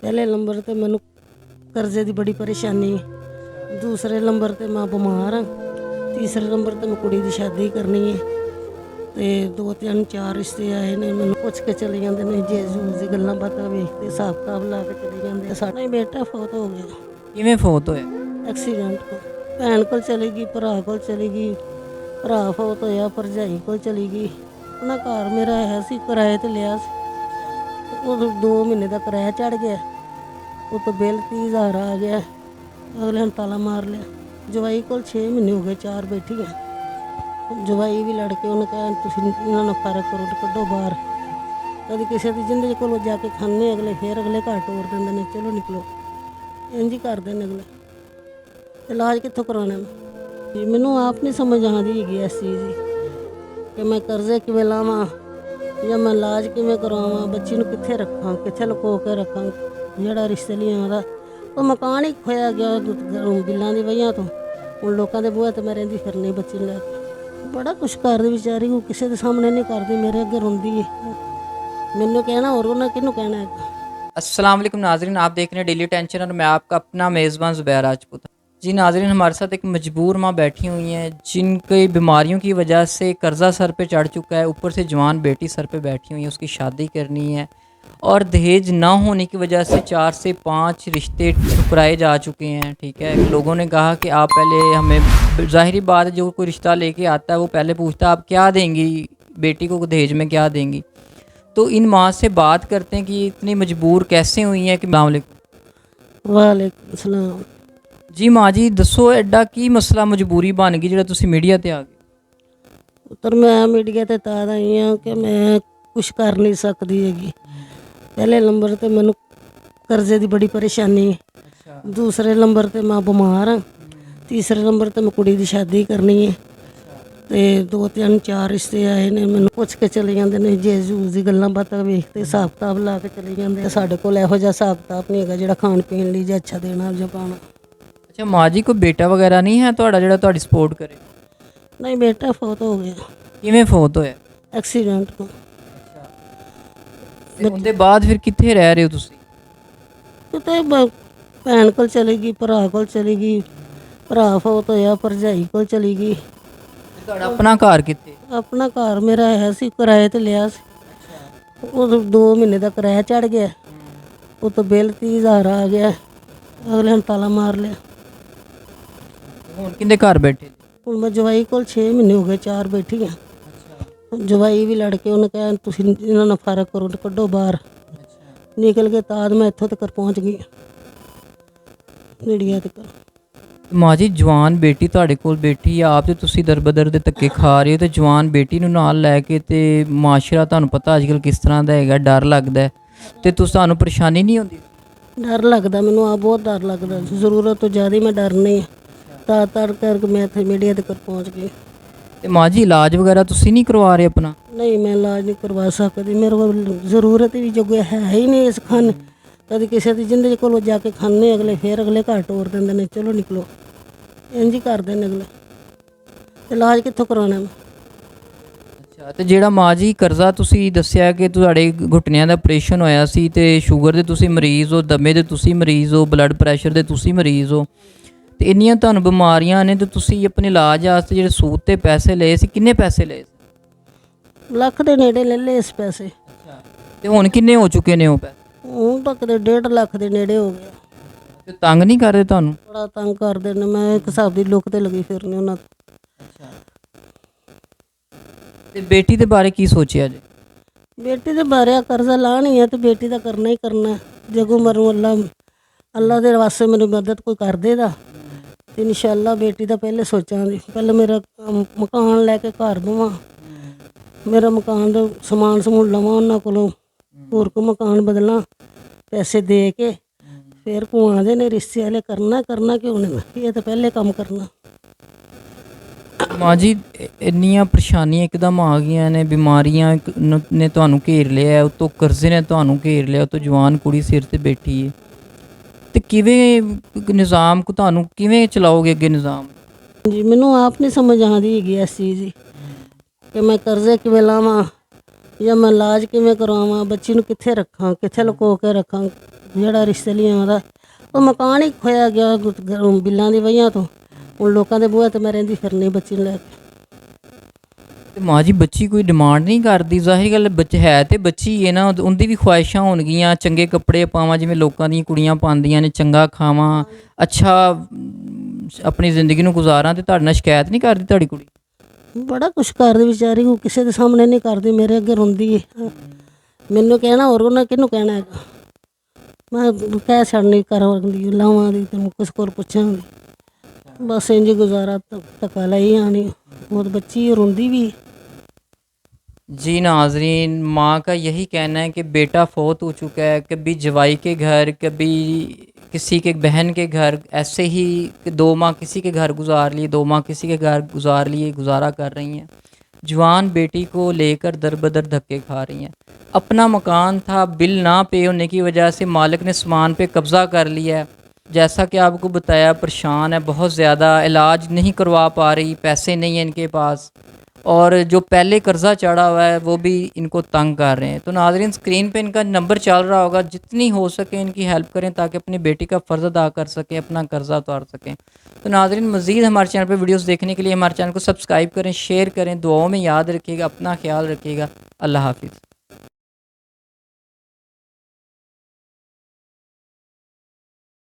पहले नंबर ते मैनू कर्जे की बड़ी परेशानी है, दूसरे नंबर ते मैं बीमार हाँ, तीसरे नंबर ते मैं कुड़ी की शादी करनी है। ते 2 3 4 रिश्ते आए ने, मैनू पुछ के चले जाते हैं, जे जूस की गल्लां बातां वेखते हिसाब किताब ला के चले जाते हैं। साडा ही बेटा फौत हो गया ਕਿਵੇਂ ਫੌਤ ਹੋਇਆ? एक्सीडेंट को। भैन कोल चली गई, भरा कोल चली गई, भरा फौत होया, भरजाई कोल चली गई। अपना घर मेरा है सी, किराए ते लिया सी, उदों 2 महीने का किराया चढ़ गया, उतो बिल 30,000 आ गया, अगले ने ताला मार लिया। जवाई कोल 6 महीने हो गए, 4 बैठी है। जवाई भी लड़के उन्हें कहा तुसीं इन्हां नूं फर्क करो ते कड्डो बाहर। कभी किसी की जिंदगी कोल जाके खाने अगले, फिर अगले घर टोर देंदे ने, चलो निकलो, इंज ही करदे ने अगले। इलाज कित्थों करवाना जी, मैनू आप नहीं समझ आती हैगी इस चीज़ की कि मैं कर्जे किवें लावां या मैं इलाज किवें करवावां, बच्ची नूं कित्थे रखां, कित्थे लुको के रखां। जेहड़ा रिश्ते लिया दा ਉਹ मकान ही खोया गया बिल्लां दी वजह तो। हुण लोकां दे बूहे ते मैं रहिंदी फिरनी बच्ची नूं लैके। बड़ा कुछ करदी बेचारी, ਉਹ ਕਿਸੇ ਦੇ ਸਾਹਮਣੇ नहीं करदी, मेरे अगे रोंदी है। मैनू कहना और उन्हें किहनूं कहना है। अस्सलाम वालेकुम नाजरीन, आप देख रहे हैं डेली टेंशन और मैं आपका अपना मेज़बान ज़ुबैर राजपूत। जी नाजरीन, हमारे साथ एक मजबूर माँ बैठी हुई हैं जिनकी बीमारियों की वजह से कर्ज़ा सर पे चढ़ चुका है, ऊपर से जवान बेटी सर पे बैठी हुई है, उसकी शादी करनी है और दहेज ना होने की वजह से 4 से 5 रिश्ते ठुकराए जा चुके हैं। ठीक है, लोगों ने कहा कि आप पहले हमें, ज़ाहिरी बात है, जो कोई रिश्ता लेके आता है वो पहले पूछता है आप क्या देंगी बेटी को, दहेज में क्या देंगी। तो इन माँ से बात करते हैं कि इतनी मजबूर कैसे हुई हैं कि वालेकुम सलाम। जी माँ जी दसो एडा की मसला मजबूरी बन गई ਜਿਹੜਾ ਤੁਸੀਂ मीडिया ਤੇ आ गए? पुत्र मैं मीडिया ते तां आई हाँ कि मैं कुछ कर नहीं सकती हैगी। पहले नंबर ते मैनू कर्जे की बड़ी परेशानी है, दूसरे नंबर ते मैं बीमार हाँ, तीसरे नंबर ते मैं कुड़ी की शादी करनी है। ते 2 3 4 रिश्ते आए ने, मैनू पुछ के चले जाते हैं, जे जूस की गल्लां बातां वेखते हिसाब किताब ला के चले जाते हैं। साडे कोल इहो जिहा हिसाब किताब नहीं हैगा जिहड़ा खाण पीण लई जां अच्छा देना जां पाना। अच्छा माँ जी, कोई बेटा वगैरह नहीं है ਤੁਹਾਡਾ ਜਿਹੜਾ ਤੁਹਾਡੀ ਸਪੋਰਟ ਕਰੇ? नहीं, बेटा फौत हो गया ਕਿਵੇਂ ਫੌਤ ਹੋਇਆ? एक्सीडेंट को। ਤੇ ਉਹਦੇ ਬਾਅਦ ਫਿਰ ਕਿੱਥੇ ਰਹਿ ਰਹੇ ਹੋ ਤੁਸੀਂ? ਕਿਤੇ ਭੈਣ ਕੋਲ ਚਲੀ ਗਈ, ਭਰਾ ਕੋਲ ਚਲੀ ਗਈ, ਭਰਾ ਫੌਤ ਹੋਇਆ, ਭਰਜਾਈ ਕੋਲ ਚਲੀ ਗਈ। ਤੇ ਤੁਹਾਡਾ ਆਪਣਾ ਘਰ ਕਿੱਥੇ? ਆਪਣਾ ਘਰ ਮੇਰਾ ਹੈ ਸੀ, ਕਿਰਾਏ ਤੇ ਲਿਆ ਸੀ, ਉਦੋਂ 2 ਮਹੀਨੇ ਦਾ ਕਿਰਾਇਆ ਚੜ ਗਿਆ, ਉਤੋਂ ਬਿੱਲ 30,000 ਆ ਗਿਆ, ਅਗਲੇ ਨੇ ਤਾਲਾ ਮਾਰ ਲਿਆ। ਹੁਣ ਕਿੰਦੇ ਘਰ ਬੈਠੇ? ਹੁਣ ਮੈਂ ਜਵਾਈ ਕੋਲ 6 ਮਹੀਨੇ ਹੋ ਗਏ, 4 ਬੈਠੀ ਹਾਂ। ਜਵਾਈ ਵੀ ਲੜ ਕੇ ਉਹਨੇ ਕਿਹਾ ਤੁਸੀਂ ਇਹਨਾਂ ਨਾਲ ਫਰਕ ਕਰੋ ਤੇ ਕੱਢੋ ਬਾਹਰ। ਨਿਕਲ ਕੇ ਤਾਦ ਮੈਂ ਇੱਥੋਂ ਤੱਕ ਪਹੁੰਚ ਗਈ ਮੀਡੀਆ ਤੱਕ। ਮਾਂ ਜੀ ਜਵਾਨ ਬੇਟੀ ਤੁਹਾਡੇ ਕੋਲ ਬੈਠੀ ਆ, ਆਪ ਤੇ ਤੁਸੀਂ ਦਰਬਦਰ ਦੇ ਧੱਕੇ ਖਾ ਰਹੇ ਹੋ ਤੇ ਜਵਾਨ ਬੇਟੀ ਨੂੰ ਨਾਲ ਲੈ ਕੇ, ਤੇ ਮਾਸ਼ਰਾ ਤੁਹਾਨੂੰ ਪਤਾ ਅੱਜ ਕੱਲ੍ਹ ਕਿਸ ਤਰ੍ਹਾਂ ਦਾ ਹੈਗਾ, ਡਰ ਲੱਗਦਾ ਹੈ, ਤੇ ਤੁਹਾਨੂੰ ਪਰੇਸ਼ਾਨੀ ਨਹੀਂ ਹੁੰਦੀ? ਡਰ ਲੱਗਦਾ ਮੈਨੂੰ, ਆ ਬਹੁਤ ਡਰ ਲੱਗਦਾ, ਜ਼ਰੂਰਤ ਤੋਂ ਜ਼ਿਆਦਾ ਹੀ ਮੈਂ ਡਰਨੀ ਤਾਂ ਤੜ ਕਰਕੇ ਮੈਂ ਇੱਥੇ ਮੀਡੀਆ ਤੱਕ ਪਹੁੰਚ ਗਈ। ਤੇ ਮਾਂ ਜੀ ਇਲਾਜ ਵਗੈਰਾ ਤੁਸੀਂ ਨਹੀਂ ਕਰਵਾ ਰਹੇ ਆਪਣਾ? ਨਹੀਂ, ਮੈਂ ਇਲਾਜ ਨਹੀਂ ਕਰਵਾ ਸਕਦੀ, ਮੇਰੇ ਕੋਲ ਜ਼ਰੂਰਤ ਵੀ ਜੋ ਹੈ ਹੀ ਨਹੀਂ ਇਸ ਖਾਨੇ। ਕਦੇ ਕਿਸੇ ਦੀ ਜ਼ਿੰਦਗੀ ਕੋਲ ਜਾ ਕੇ ਖਾਣੇ ਅਗਲੇ, ਫਿਰ ਅਗਲੇ ਘਰ ਟੋਰ ਦਿੰਦੇ ਨੇ, ਚਲੋ ਨਿਕਲੋ, ਇੰਜ ਹੀ ਕਰਦੇ ਨੇ ਅਗਲੇ। ਇਲਾਜ ਕਿੱਥੋਂ ਕਰਵਾਉਣਾ ਮੈਂ? ਅੱਛਾ, ਤੇ ਜਿਹੜਾ ਮਾਂ ਜੀ ਕਰਜ਼ਾ ਤੁਸੀਂ ਦੱਸਿਆ ਕਿ ਤੁਹਾਡੇ ਘੁਟਨਿਆਂ ਦਾ ਆਪਰੇਸ਼ਨ ਹੋਇਆ ਸੀ ਤੇ ਸ਼ੂਗਰ ਦੇ ਤੁਸੀਂ ਮਰੀਜ਼ ਹੋ, ਦਮੇ ਦੇ ਤੁਸੀਂ ਮਰੀਜ਼ ਹੋ, ਬਲੱਡ ਪ੍ਰੈਸ਼ਰ ਦੇ ਤੁਸੀਂ ਮਰੀਜ਼ ਹੋ, ਤੇ ਇੰਨੀਆਂ ਤੁਹਾਨੂੰ ਬਿਮਾਰੀਆਂ ਨੇ, ਤੇ ਤੁਸੀਂ ਆਪਣੇ ਇਲਾਜ ਵਾਸਤੇ ਜਿਹੜੇ ਸੂਦ ਤੇ ਪੈਸੇ ਲਏ ਸੀ, ਕਿੰਨੇ ਪੈਸੇ ਲਏ ਸੀ? ਲੱਖ ਦੇ ਨੇੜੇ ਲੈ ਲਏ ਇਸ ਪੈਸੇ। ਅੱਛਾ, ਤੇ ਹੁਣ ਕਿੰਨੇ ਹੋ ਚੁੱਕੇ ਨੇ ਉਹ ਪੈਸੇ? ਹੁਣ ਤੱਕ ਦੇ 1.5 ਲੱਖ ਦੇ ਨੇੜੇ ਹੋ ਗਿਆ। ਤੇ ਤੰਗ ਨਹੀਂ ਕਰਦੇ ਤੁਹਾਨੂੰ? ਬੜਾ ਤੰਗ ਕਰਦੇ ਨੇ, ਮੈਂ ਇੱਕ ਹਿਸਾਬ ਦੀ ਲੁੱਕ ਤੇ ਲੱਗੀ ਫਿਰਨੀ ਉਹਨਾਂ। ਤੇ ਬੇਟੀ ਦੇ ਬਾਰੇ ਕੀ ਸੋਚਿਆ ਜੀ? ਬੇਟੀ ਦੇ ਬਾਰੇ ਕਰਜ਼ਾ ਲਾਣੀ ਹੈ ਤੇ ਬੇਟੀ ਦਾ ਕਰਨਾ ਹੀ ਕਰਨਾ। ਜਗੋ ਮਰੂ ਅੱਲਾ ਦੇ ਵਾਸਤੇ ਮੇਰੀ ਮਦਦ ਕੋਈ ਕਰ ਦੇਦਾ ਤੇ ਇਨਸ਼ਾਅੱਲਾ ਬੇਟੀ ਦਾ ਪਹਿਲੇ ਸੋਚਾਂਗੀ। ਪਹਿਲੇ ਮੇਰਾ ਮਕਾਨ ਲੈ ਕੇ ਘਰ ਬਵਾਂ, ਮੇਰਾ ਮਕਾਨ ਦਾ ਸਮਾਨ ਸਮੂਨ ਲਵਾਂ ਉਹਨਾਂ ਕੋਲੋਂ, ਹੋਰ ਕੋ ਮਕਾਨ ਬਦਲਾਂ ਪੈਸੇ ਦੇ ਕੇ, ਫਿਰ ਕੁਆਂਦੇ ਨੇ ਰਿਸ਼ਤੇ ਵਾਲੇ ਕਰਨਾ ਕਿਉਂ ਨਹੀਂ? ਇਹ ਤਾਂ ਪਹਿਲੇ ਕੰਮ ਕਰਨਾ। ਮਾਂ ਜੀ ਇੰਨੀਆਂ ਪਰੇਸ਼ਾਨੀਆਂ ਇੱਕਦਮ ਆ ਗਈਆਂ ਨੇ, ਬਿਮਾਰੀਆਂ ਨੇ ਤੁਹਾਨੂੰ ਘੇਰ ਲਿਆ, ਉਤੋਂ ਕਰਜ਼ੇ ਨੇ ਤੁਹਾਨੂੰ ਘੇਰ ਲਿਆ, ਉਤੋਂ ਜਵਾਨ ਕੁੜੀ ਸਿਰ ਤੇ ਬੈਠੀ ਹੈ, ਤੇ ਕਿਵੇਂ ਨਿਜ਼ਾਮ ਕੋ ਤੁਹਾਨੂੰ ਕਿਵੇਂ ਚਲਾਓਗੇ ਅੱਗੇ ਨਿਜ਼ਾਮ? ਜੀ ਮੈਨੂੰ ਆਪ ਨਹੀਂ ਸਮਝ ਆਉਂਦੀ ਹੈਗੀ ਇਸ ਚੀਜ਼ ਦੀ ਕਿ ਮੈਂ ਕਰਜ਼ੇ ਕਿਵੇਂ ਲਾਵਾਂ ਜਾਂ ਮੈਂ ਇਲਾਜ ਕਿਵੇਂ ਕਰਵਾਵਾਂ, ਬੱਚੀ ਨੂੰ ਕਿੱਥੇ ਰੱਖਾਂ, ਕਿੱਥੇ ਲੁਕੋ ਕੇ ਰੱਖਾਂ। ਜਿਹੜਾ ਰਿਸ਼ਤੇ ਲਈ ਆਉਂਦਾ ਉਹ ਮਕਾਨ ਹੀ ਖੋਇਆ ਗਿਆ ਬਿੱਲਾਂ ਦੀ ਵਜ੍ਹਾ ਤੋਂ। ਹੁਣ ਲੋਕਾਂ ਦੇ ਬੂਹੇ ਤੇ ਮੈਂ ਰਹਿੰਦੀ ਫਿਰਨੀ ਬੱਚੀ ਨੂੰ ਲੈ ਕੇ। ਤੇ ਮਾਂ ਜੀ ਬੱਚੀ ਕੋਈ ਡਿਮਾਂਡ ਨਹੀਂ ਕਰਦੀ? ਜ਼ਾਹਿਰ ਗੱਲ ਬੱਚ ਹੈ ਤੇ ਬੱਚੀ ਹੈ ਨਾ, ਉਹਦੀ ਵੀ ਖੁਆਇਸ਼ਾਂ ਹੋਣਗੀਆਂ ਚੰਗੇ ਕੱਪੜੇ ਪਾਵਾਂ ਜਿਵੇਂ ਲੋਕਾਂ ਦੀਆਂ ਕੁੜੀਆਂ ਪਾਉਂਦੀਆਂ ਨੇ, ਚੰਗਾ ਖਾਵਾਂ, ਅੱਛਾ ਆਪਣੀ ਜ਼ਿੰਦਗੀ ਨੂੰ ਗੁਜ਼ਾਰਾਂ। ਤੇ ਤੁਹਾਡੇ ਨਾਲ ਸ਼ਿਕਾਇਤ ਨਹੀਂ ਕਰਦੀ ਤੁਹਾਡੀ ਕੁੜੀ? ਬੜਾ ਕੁਛ ਕਰਦੀ ਵਿਚਾਰੀ, ਉਹ ਕਿਸੇ ਦੇ ਸਾਹਮਣੇ ਨਹੀਂ ਕਰਦੀ, ਮੇਰੇ ਅੱਗੇ ਰੋਂਦੀ ਹੈ। ਮੈਨੂੰ ਕਹਿਣਾ ਹੋਰ ਉਹਨਾਂ ਕਿਹਨੂੰ ਕਹਿਣਾ ਹੈਗਾ। ਮੈਂ ਕਹਿ ਛੱਡਣੀ ਕਰਦੀ ਲਾਵਾਂ ਦੀ ਤੈਨੂੰ ਕੁਛ ਕੋਲ ਪੁੱਛਾਂਗੀ। बस इंज गुजारा धक्का लाई आनी। और बच्ची रोंदी भी। जी नाजरीन, माँ का यही कहना है कि बेटा फौत हो चुका है, कभी जवाई के घर, कभी किसी के बहन के घर, ऐसे ही 2 माह किसी के घर गुजार लिए, 2 माह किसी के घर गुजार लिए, गुजारा कर रही हैं। जवान बेटी को लेकर दर बदर धक्के खा रही हैं। अपना मकान था, बिल ना पे होने की वजह से मालिक ने सामान पे कब्ज़ा कर लिया है। जैसा कि आपको बताया, परेशान है बहुत ज़्यादा, इलाज नहीं करवा पा रही, पैसे नहीं हैं इनके पास, और जो पहले कर्ज़ा चढ़ा हुआ है वो भी इनको तंग कर रहे हैं। तो नाज़रीन, स्क्रीन पे इनका नंबर चल रहा होगा, जितनी हो सके इनकी हेल्प करें ताकि अपनी बेटी का फ़र्ज़ अदा कर सकें, अपना कर्ज़ा उतार सकें। तो नाज़रीन, मज़ीद हमारे चैनल पर वीडियोज़ देखने के लिए हमारे चैनल को सब्सक्राइब करें, शेयर करें, दुआओं में याद रखिएगा, अपना ख्याल रखिएगा। अल्लाह हाफिज़।